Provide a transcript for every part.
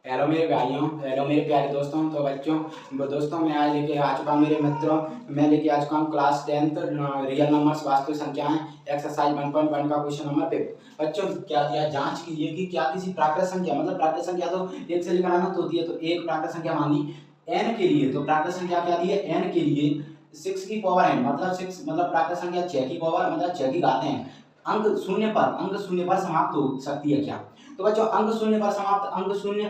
Hello मेरे भाइयों, hello मेरे प्यारे दोस्तों। तो दोस्तों मैं आज लेके आ चुका हूँ मेरे मित्रों, मैं लेके आ चुका हूँ क्लास 10th रियल नंबर्स वास्तविक संख्याएं एक्सरसाइज 1.1 का क्वेश्चन नंबर 5। बच्चों क्या दिया, जांच कीजिए कि क्या किसी प्राकृत संख्या मतलब प्राकृत संख्या तो एक से लेकर अनंत होती है, तो एक प्राकृत संख्या मान ली n के लिए, तो प्राकृत संख्या क्या दी है n के लिए 6 की पावर n मतलब 6 मतलब प्राकृत संख्या 6 की पावर मतलब 6 की घात n अंक शून्य पर समाप्त हो सकती है क्या। तो बच्चों अंक शून्य पर समाप्त, अंक शून्य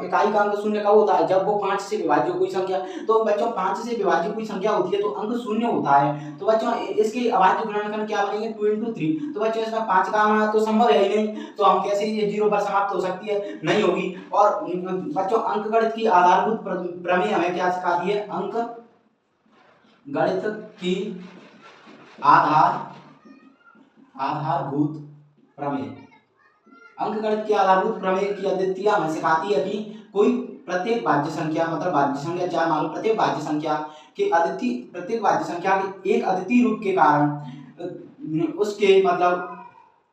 इकाई का अंक शून्य कब होता है, जब वो 5 से विभाज्य कोई संख्या। तो बच्चों 5 से विभाज्य कोई संख्या होती है तो अंक शून्य होता है। तो बच्चों इसके अभाज्य गुणनखंड क्या बनेंगे 2 into 3। तो बच्चों इसमें 5 का आना तो संभव है ही नहीं, तो हम कैसे ये 0 पर समाप्त हो सकती है, नहीं होगी। और बच्चों अंकगणित की आधारभूत प्रमेय हमें क्या सिखाती है, अंक गणित की आधारभूत प्रमेय, अंकगणित के आधारभूत प्रमेय की अद्वितीयता हमें सिखाती है कि कोई प्रत्येक भाज्य संख्या मतलब भाज्य संख्या चार मान लो, प्रत्येक भाज्य संख्या के एक अद्वितीय रूप के कारण उसके मतलब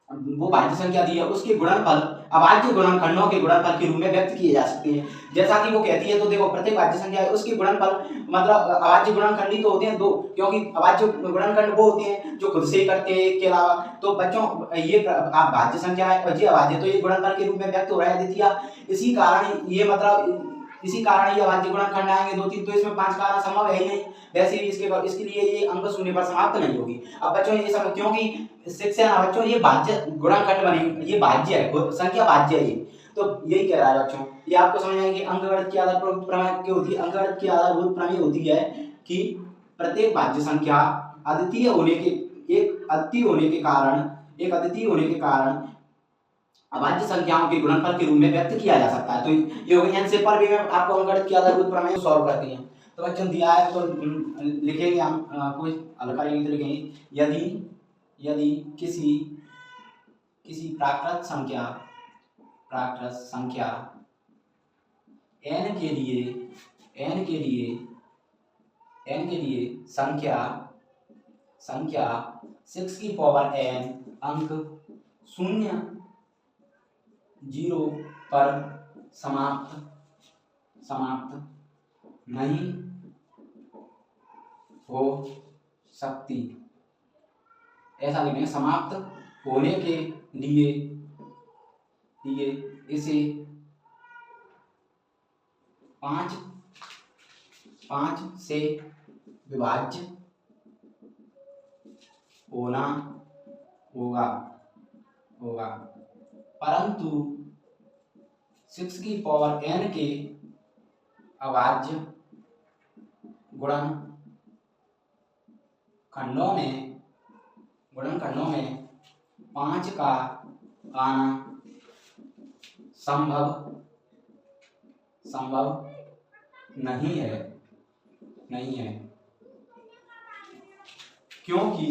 वो भाज्य संख्या दी है उसके गुणनफल अभाज्य गुणनखंडों के गुणनफल के रूप में व्यक्त किए जा सकते हैं। जैसा कि वो कहती है, तो देखो प्रत्येक भाज्य संख्या है उसके गुणनफल मतलब अभाज्य गुणनखंड ही तो होते हैं दो, क्योंकि अभाज्य गुणनखंड वो होते हैं जो खुद से ही करते हैं एक के अलावा। तो बच्चों ये भाज्य संख्या है और ये अभाज्य, तो ये गुणनफल के रूप में व्यक्त हो रहा है द्वितीय। इसी कारण ये अभाज्य गुणनखंड आएंगे 2 3, तो इसमें 5 का आना संभव है ही नहीं। वैसे भी इसके लिए ये अंक शून्य पर समाप्त नहीं होगी। अब बच्चों ये सब क्योंकि शिक्षा ना बच्चों ये भाज्य गुणनखंड बनेंगे, ये भाज्य है, संख्या भाज्य है ये, तो यही कह रहा है बच्चों। ये आपको समझ आएगी अंकगणित की आधारभूत प्रमेय क्या होती है। अंकगणित की आधारभूत प्रमेय होती है कि प्रत्येक भाज्य संख्या अद्वितीय होने के कारण अभाज्य संख्याओं के गुणनफल के रूप में व्यक्त किया जा सकता है। तो ये हो गई एन से पर भी आपको अंकगणित की आधारभूत प्रमेय सॉल्व करते हैं। तो बच्चों दिया है तो लिखेंगे हम, कोई हल करेंगे तो लिखेंगे यदि किसी प्राकृत संख्या n के लिए संख्या 6 की पावर n अंक शून्य 0 पर समाप्त नहीं हो सकती, ऐसा लिखेंगे। समाप्त होने के लिए इसे 5 से विभाज्य होना होगा, परंतु 6 की पावर n के अभाज्य गुणनखंडों में 5 का आना संभव नहीं है, क्योंकि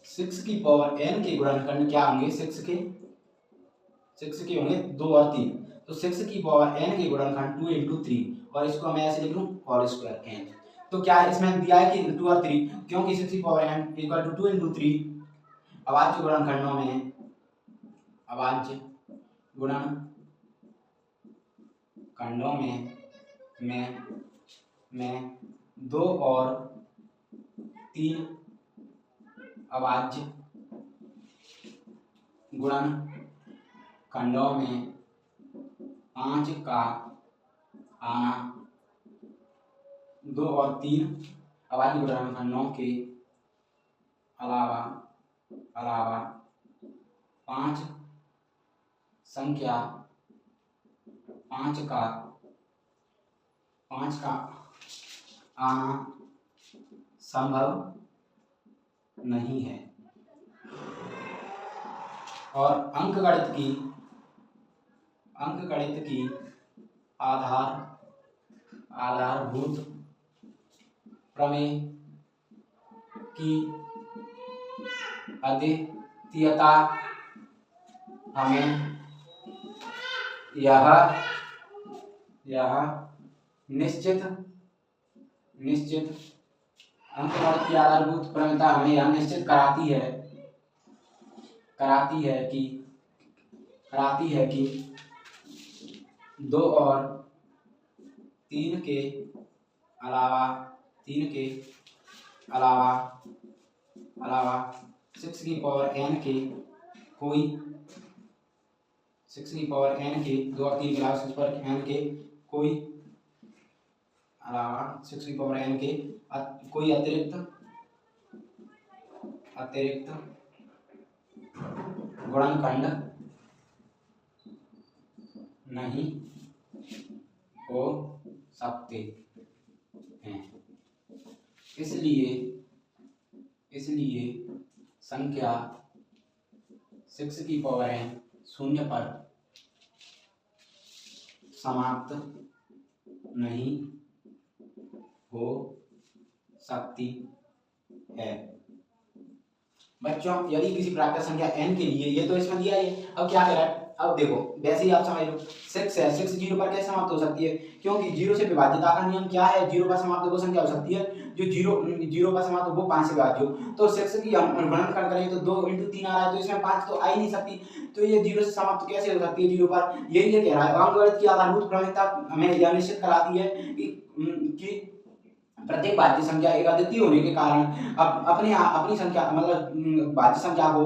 6 की पावर n के गुणनखंड क्या होंगे, 6 के होंगे 2 और 3, तो 6 की पावर n के गुणनखंड 2 into 3, और इसको मैं ऐसे लिख लूं होल स्क्वायर n। तो क्या इसमें दिया है कि 2 और 3, क्योंकि 6 की power n equal to 2 into 3 अभाज्य गुणनखंडों में 2 और 3 अभाज्य गुणनखंडों में 5 का आना 2 और 3 अभाज्य गुणनखंडों के अलावा 5 संख्या 5 का आना संभव नहीं है। और अंकगणित की आधारभूत प्रमेय की अद्वितीयता हमें यह निश्चित अंकगणित की आधारभूत प्रमेयता हमें यह निश्चित कराती है कि 2 और 3 के अलावा 6 की पावर n के कोई 6 की पावर n के 2 और 3 के अलावा 6 पर n के कोई अलावा 6 की पावर n के कोई अतिरिक्त गुणनखंड नहीं हो सकते हैं। इसलिए संख्या 6 की पावर n शून्य पर समाप्त नहीं हो सकती है। बच्चों यदि किसी प्राकृत संख्या n के लिए, ये तो इसमें दिया है, अब क्या कह रहा है, अब देखो वैसे ही आप समझ लो 6 है, 6 जीरो पर कैसे समाप्त हो सकती है, क्योंकि जीरो से विभाज्यता का नियम क्या है, जीरो पर समाप्त वो संख्या हो सकती है जो जीरो पर समाप्त हो वो 5 से विभाज्य हो। तो 6 की हम गुणनखंड करेंगे तो 2 × 3 आ रहा है, तो इसमें 5 तो आ ही नहीं सकती, तो ये जीरो से समाप्त कैसे हो सकती है जीरो पर, यही ये कह रहा है। अंकगणित की आधारभूत प्रमेयता हमें यह निश्चित कराती है कि प्रत्येक भाज्य संख्या एक अद्वितीय होने के कारण अपनी संख्या मतलब भाज्य संख्या को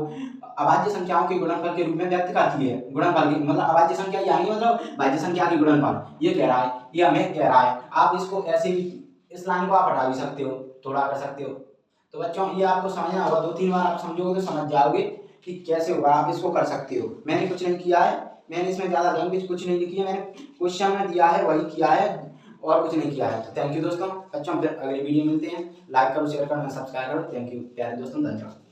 अभाज्य संख्याओं के गुणनफल के रूप में व्यक्त करती है। गुणनफल की मतलब अभाज्य संख्या यानी मतलब भाज्य संख्या की गुणनफल, ये कह रहा है, ये हमें कह रहा है। आप इसको ऐसे भी इस लाइन को आप हटा भी सकते हो, थोड़ा कर सकते हो। तो बच्चों ये आपको समझना होगा, 2-3 बार आप समझोगे तो समझ जाओगे कि कैसे होगा, आप इसको कर सकते हो। मैंने कुछ नहीं किया है, मैंने इसमें ज्यादा लैंग्वेज कुछ नहीं लिखी है, मैंने क्वेश्चन में दिया है वही किया है और कुछ नहीं किया है। तो थैंक यू दोस्तों, बच्चों फिर अगली वीडियो मिलते हैं। लाइक करो, शेयर करो, सब्सक्राइब करो। थैंक यू प्यारे दोस्तों, धन्यवाद।